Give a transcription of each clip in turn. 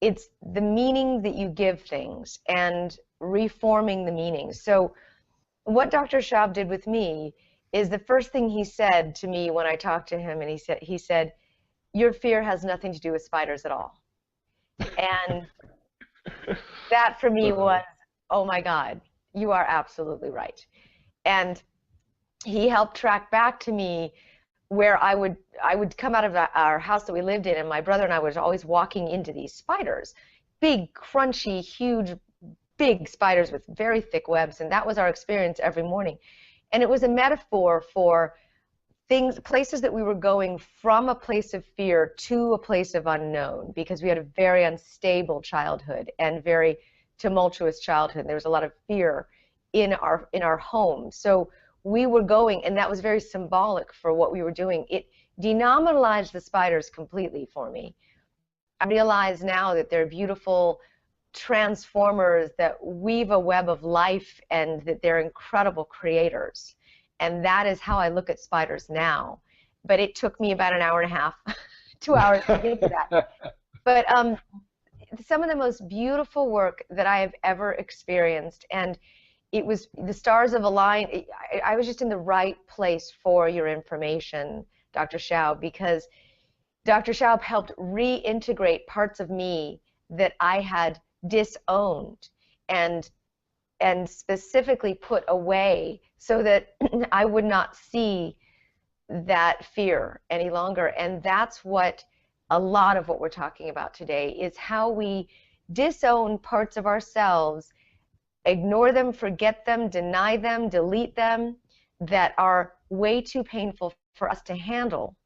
it's the meaning that you give things and reforming the meaning. So what Dr. Schaub did with me is the first thing he said to me when I talked to him, and he said, your fear has nothing to do with spiders at all. And that for me was, oh my God, you are absolutely right. And he helped track back to me where I would come out of our house that we lived in, and my brother and I was always walking into these spiders, big, crunchy, huge, big spiders with very thick webs, and that was our experience every morning. And it was a metaphor for things, places that we were going from a place of fear to a place of unknown, because we had a very unstable childhood and very tumultuous childhood. There was a lot of fear in our home. So we were going, and that was very symbolic for what we were doing. It denominalized the spiders completely for me. I realize now that they're beautiful transformers that weave a web of life, and that they're incredible creators. And that is how I look at spiders now. But it took me about an hour and a half, 2 hours to get to that. But some of the most beautiful work that I have ever experienced, and it was the stars have aligned. I was just in the right place for your information, Dr. Schaub, because Dr. Schaub helped reintegrate parts of me that I had disowned and specifically put away so that I would not see that fear any longer. And that's what a lot of what we're talking about today is, how we disown parts of ourselves, ignore them, forget them, deny them, delete them, that are way too painful for us to handle.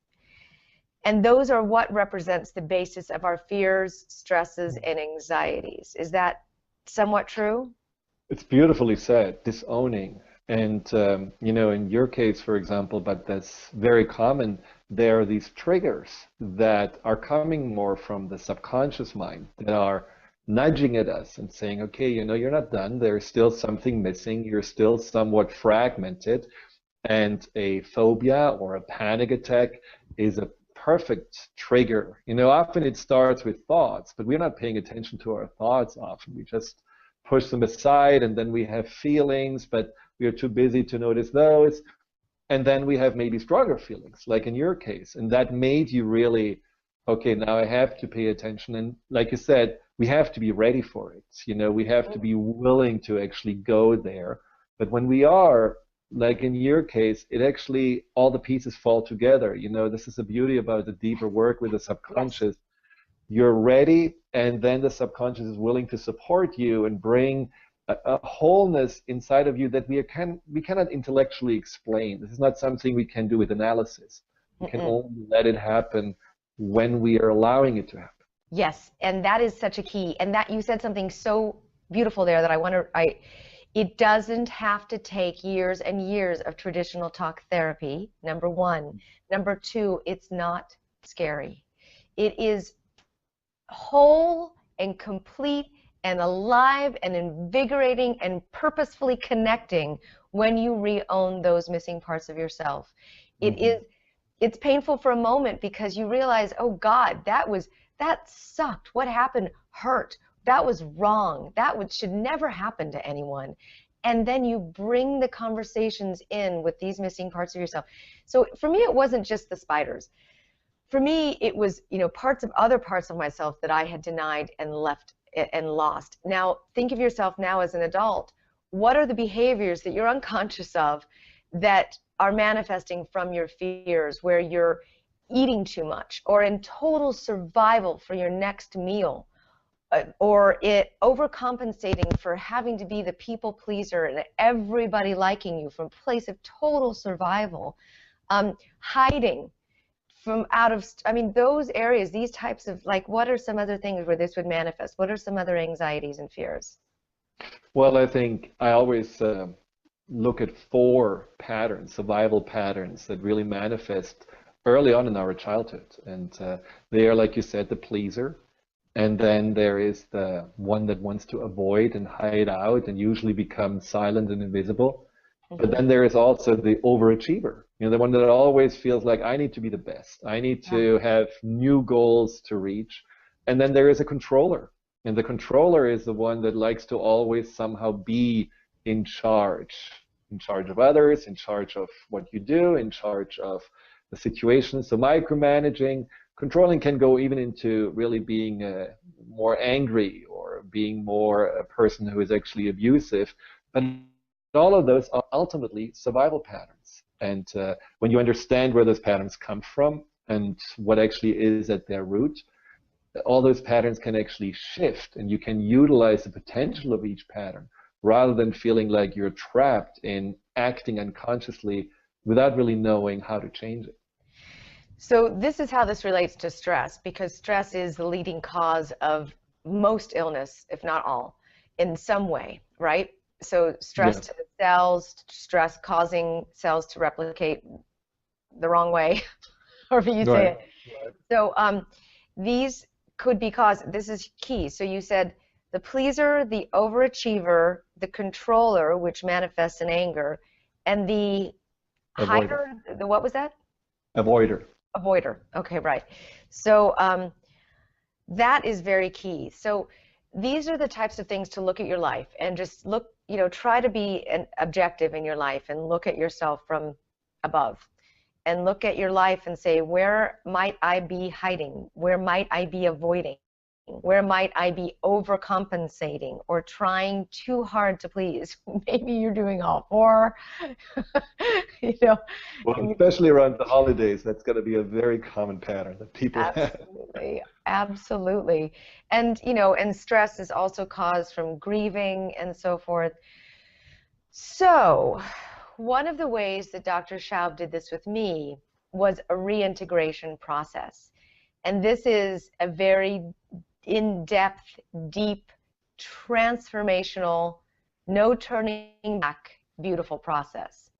And those are what represents the basis of our fears, stresses, and anxieties. Is that somewhat true? It's beautifully said, disowning. And, you know, in your case, for example, but that's very common, there are these triggers that are coming more from the subconscious mind that are nudging at us and saying, okay, you know, you're not done. There's still something missing. You're still somewhat fragmented. And a phobia or a panic attack is a perfect trigger. You know, often it starts with thoughts, but we're not paying attention to our thoughts often. We just push them aside, and then we have feelings, but we are too busy to notice those. And then we have maybe stronger feelings, like in your case. And that made you really, okay, now I have to pay attention. And like you said, we have to be ready for it. You know, we have to be willing to actually go there. But when we are, like in your case, it actually, all the pieces fall together. You know, this is the beauty about the deeper work with the subconscious. You're ready, and then the subconscious is willing to support you and bring a wholeness inside of you that we cannot intellectually explain. This is not something we can do with analysis. We can only let it happen when we are allowing it to happen. Yes, and that is such a key. And that you said something so beautiful there that I want to, it doesn't have to take years and years of traditional talk therapy, number one. Number two, it's not scary. It is whole and complete and alive and invigorating and purposefully connecting when you re-own those missing parts of yourself. It's painful for a moment because you realize, oh God, that sucked. What happened hurt. That was wrong. That should never happen to anyone. And then you bring the conversations in with these missing parts of yourself. So for me, it wasn't just the spiders. For me, it was, you know, other parts of myself that I had denied and left and lost. Now, think of yourself now as an adult. What are the behaviors that you're unconscious of that are manifesting from your fears, where you're eating too much or in total survival for your next meal, or overcompensating for having to be the people pleaser and everybody liking you from a place of total survival, hiding from those areas, these types of, like, what are some other things where this would manifest? What are some other anxieties and fears? Well, I think I always look at 4 patterns, survival patterns that really manifest early on in our childhood. And they are, like you said, the pleaser. And then there is the one that wants to avoid and hide out and usually become silent and invisible. But then there is also the overachiever, you know, the one that always feels like I need to be the best. I need to have new goals to reach. And then there is a controller. And the controller is the one that likes to always somehow be in charge of others, in charge of what you do, in charge of the situation. So micromanaging, controlling can go even into really being more angry or being more a person who is actually abusive. But all of those are ultimately survival patterns. And when you understand where those patterns come from and what actually is at their root, all those patterns can actually shift, and you can utilize the potential of each pattern rather than feeling like you're trapped in acting unconsciously without really knowing how to change it. So this is how this relates to stress, because stress is the leading cause of most illness, if not all, in some way, right? So stress to the cells, stress causing cells to replicate the wrong way, however you say it. Right. So these could be caused, this is key. So you said the pleaser, the overachiever, the controller, which manifests in anger, and the hider, what was that? Avoider. Avoider. Okay, right. So that is very key. So these are the types of things to look at your life and just look, try to be an objective in your life and look at yourself from above and look at your life and say, where might I be hiding? Where might I be avoiding? Where might I be overcompensating or trying too hard to please? Maybe you're doing all four. Well, especially around the holidays, that's going to be a very common pattern that people have. Absolutely. And, and stress is also caused from grieving and so forth. So one of the ways that Dr. Schaub did this with me was a reintegration process. And this is a very in-depth, deep, transformational, no turning back, beautiful process.